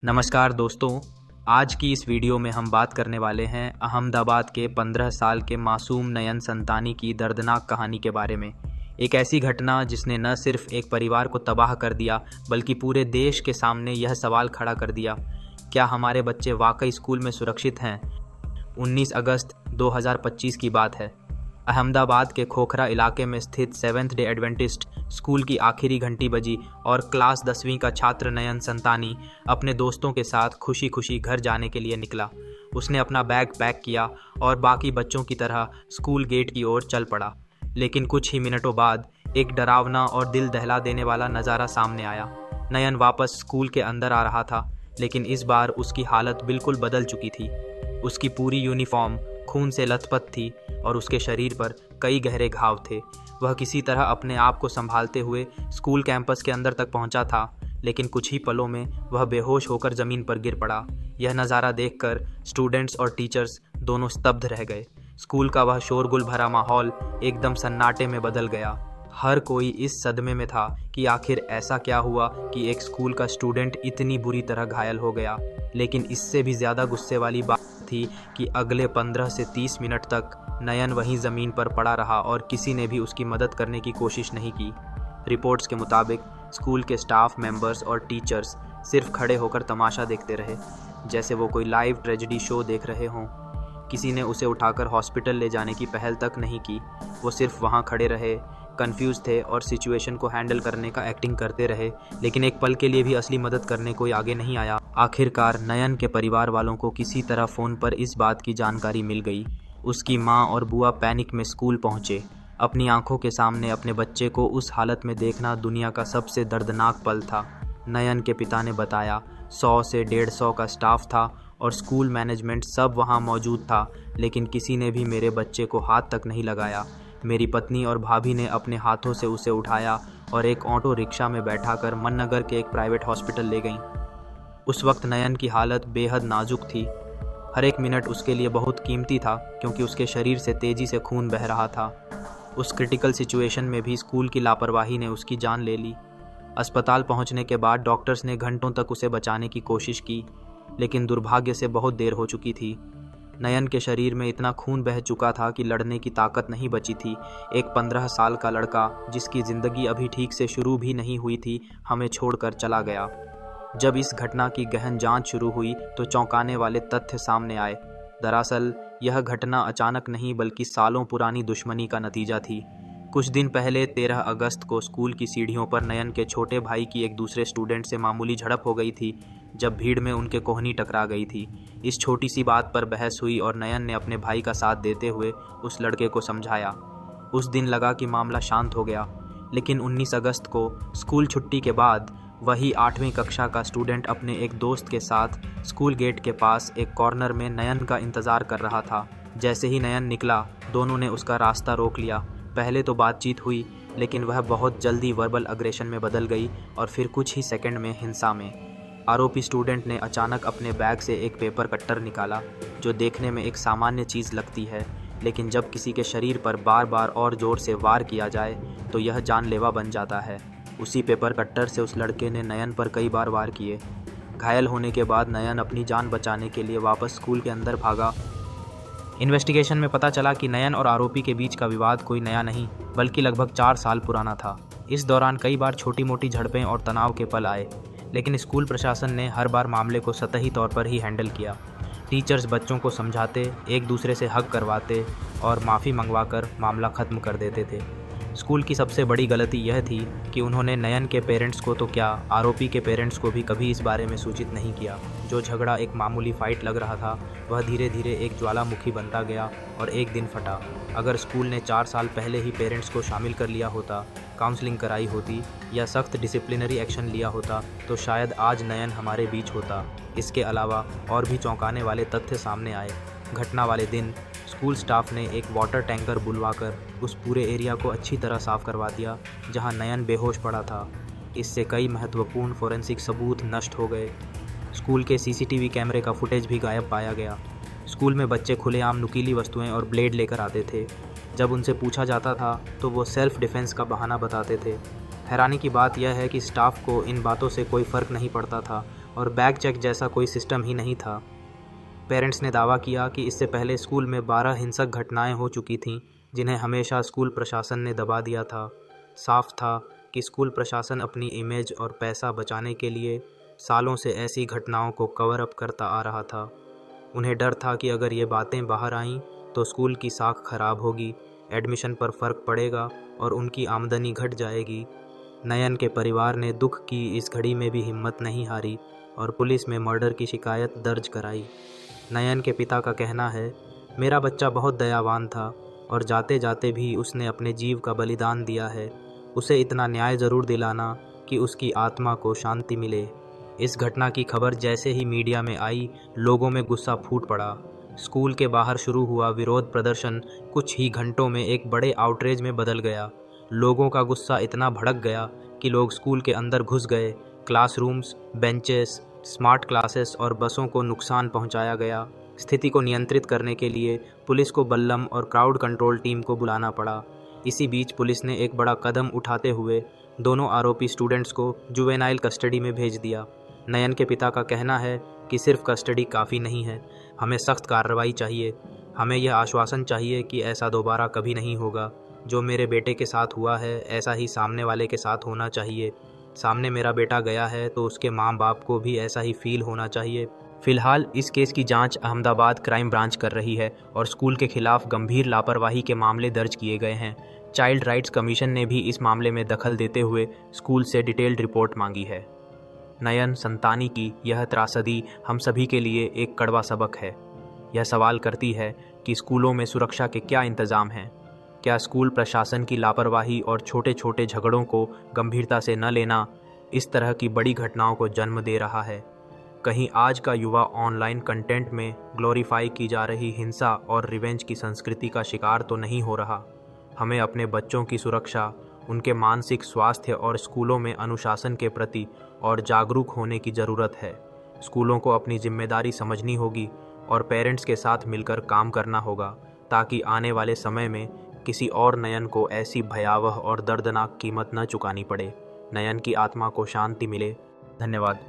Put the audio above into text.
नमस्कार दोस्तों। आज की इस वीडियो में हम बात करने वाले हैं अहमदाबाद के 15 साल के मासूम नयन संतानी की दर्दनाक कहानी के बारे में। एक ऐसी घटना जिसने न सिर्फ एक परिवार को तबाह कर दिया बल्कि पूरे देश के सामने यह सवाल खड़ा कर दिया, क्या हमारे बच्चे वाकई स्कूल में सुरक्षित हैं? 19 अगस्त 2025 की बात है। अहमदाबाद के खोखरा इलाके में स्थित सेवेंथ डे एडवेंटिस्ट स्कूल की आखिरी घंटी बजी और क्लास 10वीं का छात्र नयन संतानी अपने दोस्तों के साथ खुशी खुशी घर जाने के लिए निकला। उसने अपना बैग पैक किया और बाकी बच्चों की तरह स्कूल गेट की ओर चल पड़ा। लेकिन कुछ ही मिनटों बाद एक डरावना और दिल दहला देने वाला नज़ारा सामने आया। नयन वापस स्कूल के अंदर आ रहा था, लेकिन इस बार उसकी हालत बिल्कुल बदल चुकी थी। उसकी पूरी यूनिफॉर्म खून से लथपथ थी और उसके शरीर पर कई गहरे घाव थे। वह किसी तरह अपने आप को संभालते हुए स्कूल कैंपस के अंदर तक पहुंचा था, लेकिन कुछ ही पलों में वह बेहोश होकर ज़मीन पर गिर पड़ा। यह नज़ारा देखकर स्टूडेंट्स और टीचर्स दोनों स्तब्ध रह गए। स्कूल का वह शोरगुल भरा माहौल एकदम सन्नाटे में बदल गया। हर कोई इस सदमे में था कि आखिर ऐसा क्या हुआ कि एक स्कूल का स्टूडेंट इतनी बुरी तरह घायल हो गया। लेकिन इससे भी ज़्यादा गुस्से वाली बात थी कि अगले 15 से 30 मिनट तक नयन वहीं ज़मीन पर पड़ा रहा और किसी ने भी उसकी मदद करने की कोशिश नहीं की। रिपोर्ट्स के मुताबिक स्कूल के स्टाफ मेंबर्स और टीचर्स सिर्फ खड़े होकर तमाशा देखते रहे, जैसे वो कोई लाइव ट्रेजेडी शो देख रहे हों। किसी ने उसे उठाकर हॉस्पिटल ले जाने की पहल तक नहीं की। वो सिर्फ वहाँ खड़े रहे, कंफ्यूज थे और सिचुएशन को हैंडल करने का एक्टिंग करते रहे, लेकिन एक पल के लिए भी असली मदद करने कोई आगे नहीं आया। आखिरकार नयन के परिवार वालों को किसी तरह फ़ोन पर इस बात की जानकारी मिल गई। उसकी माँ और बुआ पैनिक में स्कूल पहुँचे। अपनी आंखों के सामने अपने बच्चे को उस हालत में देखना दुनिया का सबसे दर्दनाक पल था। नयन के पिता ने बताया, 100 से 150 का स्टाफ था और स्कूल मैनेजमेंट सब वहाँ मौजूद था, लेकिन किसी ने भी मेरे बच्चे को हाथ तक नहीं लगाया। मेरी पत्नी और भाभी ने अपने हाथों से उसे उठाया और एक ऑटो रिक्शा में बैठाकर मननगर के एक प्राइवेट हॉस्पिटल ले गईं। उस वक्त नयन की हालत बेहद नाजुक थी। हर एक मिनट उसके लिए बहुत कीमती था, क्योंकि उसके शरीर से तेज़ी से खून बह रहा था। उस क्रिटिकल सिचुएशन में भी स्कूल की लापरवाही ने उसकी जान ले ली। अस्पताल पहुंचने के बाद डॉक्टर्स ने घंटों तक उसे बचाने की कोशिश की, लेकिन दुर्भाग्य से बहुत देर हो चुकी थी। नयन के शरीर में इतना खून बह चुका था कि लड़ने की ताकत नहीं बची थी। एक 15 साल का लड़का, जिसकी ज़िंदगी अभी ठीक से शुरू भी नहीं हुई थी, हमें छोड़कर चला गया। जब इस घटना की गहन जांच शुरू हुई तो चौंकाने वाले तथ्य सामने आए। दरअसल यह घटना अचानक नहीं बल्कि सालों पुरानी दुश्मनी का नतीजा थी। कुछ दिन पहले 13 अगस्त को स्कूल की सीढ़ियों पर नयन के छोटे भाई की एक दूसरे स्टूडेंट से मामूली झड़प हो गई थी, जब भीड़ में उनके कोहनी टकरा गई थी। इस छोटी सी बात पर बहस हुई और नयन ने अपने भाई का साथ देते हुए उस लड़के को समझाया। उस दिन लगा कि मामला शांत हो गया, लेकिन 19 अगस्त को स्कूल छुट्टी के बाद वही 8वीं कक्षा का स्टूडेंट अपने एक दोस्त के साथ स्कूल गेट के पास एक कॉर्नर में नयन का इंतज़ार कर रहा था। जैसे ही नयन निकला, दोनों ने उसका रास्ता रोक लिया। पहले तो बातचीत हुई, लेकिन वह बहुत जल्दी वर्बल अग्रेशन में बदल गई और फिर कुछ ही सेकंड में हिंसा में। आरोपी स्टूडेंट ने अचानक अपने बैग से एक पेपर कट्टर निकाला, जो देखने में एक सामान्य चीज़ लगती है, लेकिन जब किसी के शरीर पर बार बार और ज़ोर से वार किया जाए तो यह जानलेवा बन जाता है। उसी पेपर कट्टर से उस लड़के ने नयन पर कई बार वार किए। घायल होने के बाद नयन अपनी जान बचाने के लिए वापस स्कूल के अंदर भागा। इन्वेस्टिगेशन में पता चला कि नयन और आरोपी के बीच का विवाद कोई नया नहीं बल्कि लगभग 4 साल पुराना था। इस दौरान कई बार छोटी मोटी झड़पें और तनाव के पल आए, लेकिन स्कूल प्रशासन ने हर बार मामले को सतही तौर पर ही हैंडल किया। टीचर्स बच्चों को समझाते, एक दूसरे से हक करवाते और माफ़ी मंगवाकर मामला ख़त्म कर देते थे। स्कूल की सबसे बड़ी गलती यह थी कि उन्होंने नयन के पेरेंट्स को तो क्या, आरोपी के पेरेंट्स को भी कभी इस बारे में सूचित नहीं किया। जो झगड़ा एक मामूली फाइट लग रहा था, वह धीरे धीरे एक ज्वालामुखी बनता गया और एक दिन फटा। अगर स्कूल ने 4 साल पहले ही पेरेंट्स को शामिल कर लिया होता, काउंसलिंग कराई होती या सख्त डिसिप्लिनरी एक्शन लिया होता, तो शायद आज नयन हमारे बीच होता। इसके अलावा और भी चौंकाने वाले तथ्य सामने आए। घटना वाले दिन स्कूल स्टाफ ने एक वाटर टैंकर बुलवाकर उस पूरे एरिया को अच्छी तरह साफ़ करवा दिया जहां नयन बेहोश पड़ा था। इससे कई महत्वपूर्ण फोरेंसिक सबूत नष्ट हो गए। स्कूल के सीसीटीवी कैमरे का फुटेज भी गायब पाया गया। स्कूल में बच्चे खुलेआम नुकीली वस्तुएं और ब्लेड लेकर आते थे। जब उनसे पूछा जाता था तो वो सेल्फ डिफेंस का बहाना बताते थे। हैरानी की बात यह है कि स्टाफ को इन बातों से कोई फ़र्क नहीं पड़ता था। और बैग चेक जैसा कोई सिस्टम ही नहीं था। पेरेंट्स ने दावा किया कि इससे पहले स्कूल में 12 हिंसक घटनाएं हो चुकी थीं, जिन्हें हमेशा स्कूल प्रशासन ने दबा दिया था। साफ था कि स्कूल प्रशासन अपनी इमेज और पैसा बचाने के लिए सालों से ऐसी घटनाओं को कवर अप करता आ रहा था। उन्हें डर था कि अगर ये बातें बाहर आईं तो स्कूल की साख खराब होगी, एडमिशन पर फ़र्क पड़ेगा और उनकी आमदनी घट जाएगी। नयन के परिवार ने दुख की इस घड़ी में भी हिम्मत नहीं हारी और पुलिस में मर्डर की शिकायत दर्ज कराई। नयन के पिता का कहना है, मेरा बच्चा बहुत दयावान था और जाते जाते भी उसने अपने जीव का बलिदान दिया है। उसे इतना न्याय ज़रूर दिलाना कि उसकी आत्मा को शांति मिले। इस घटना की खबर जैसे ही मीडिया में आई, लोगों में गुस्सा फूट पड़ा। स्कूल के बाहर शुरू हुआ विरोध प्रदर्शन कुछ ही घंटों में एक बड़े आउटरेज में बदल गया। लोगों का गुस्सा इतना भड़क गया कि लोग स्कूल के अंदर घुस गए। क्लासरूम्स, बेंचेस, स्मार्ट क्लासेस और बसों को नुकसान पहुंचाया गया। स्थिति को नियंत्रित करने के लिए पुलिस को बल्लम और क्राउड कंट्रोल टीम को बुलाना पड़ा। इसी बीच पुलिस ने एक बड़ा कदम उठाते हुए दोनों आरोपी स्टूडेंट्स को जुवेनाइल कस्टडी में भेज दिया। नयन के पिता का कहना है कि सिर्फ कस्टडी काफ़ी नहीं है, हमें सख्त कार्रवाई चाहिए। हमें यह आश्वासन चाहिए कि ऐसा दोबारा कभी नहीं होगा। जो मेरे बेटे के साथ हुआ है, ऐसा ही सामने वाले के साथ होना चाहिए। सामने मेरा बेटा गया है तो उसके माँ बाप को भी ऐसा ही फील होना चाहिए। फिलहाल इस केस की जांच अहमदाबाद क्राइम ब्रांच कर रही है और स्कूल के खिलाफ गंभीर लापरवाही के मामले दर्ज किए गए हैं। चाइल्ड राइट्स कमीशन ने भी इस मामले में दखल देते हुए स्कूल से डिटेल्ड रिपोर्ट मांगी है। नयन संतानी की यह त्रासदी हम सभी के लिए एक कड़वा सबक है। यह सवाल करती है कि स्कूलों में सुरक्षा के क्या इंतज़ाम हैं। क्या स्कूल प्रशासन की लापरवाही और छोटे छोटे झगड़ों को गंभीरता से न लेना इस तरह की बड़ी घटनाओं को जन्म दे रहा है? कहीं आज का युवा ऑनलाइन कंटेंट में ग्लोरीफाई की जा रही हिंसा और रिवेंज की संस्कृति का शिकार तो नहीं हो रहा? हमें अपने बच्चों की सुरक्षा, उनके मानसिक स्वास्थ्य और स्कूलों में अनुशासन के प्रति और जागरूक होने की ज़रूरत है। स्कूलों को अपनी जिम्मेदारी समझनी होगी और पेरेंट्स के साथ मिलकर काम करना होगा ताकि आने वाले समय में किसी और नयन को ऐसी भयावह और दर्दनाक कीमत न चुकानी पड़े। नयन की आत्मा को शांति मिले। धन्यवाद।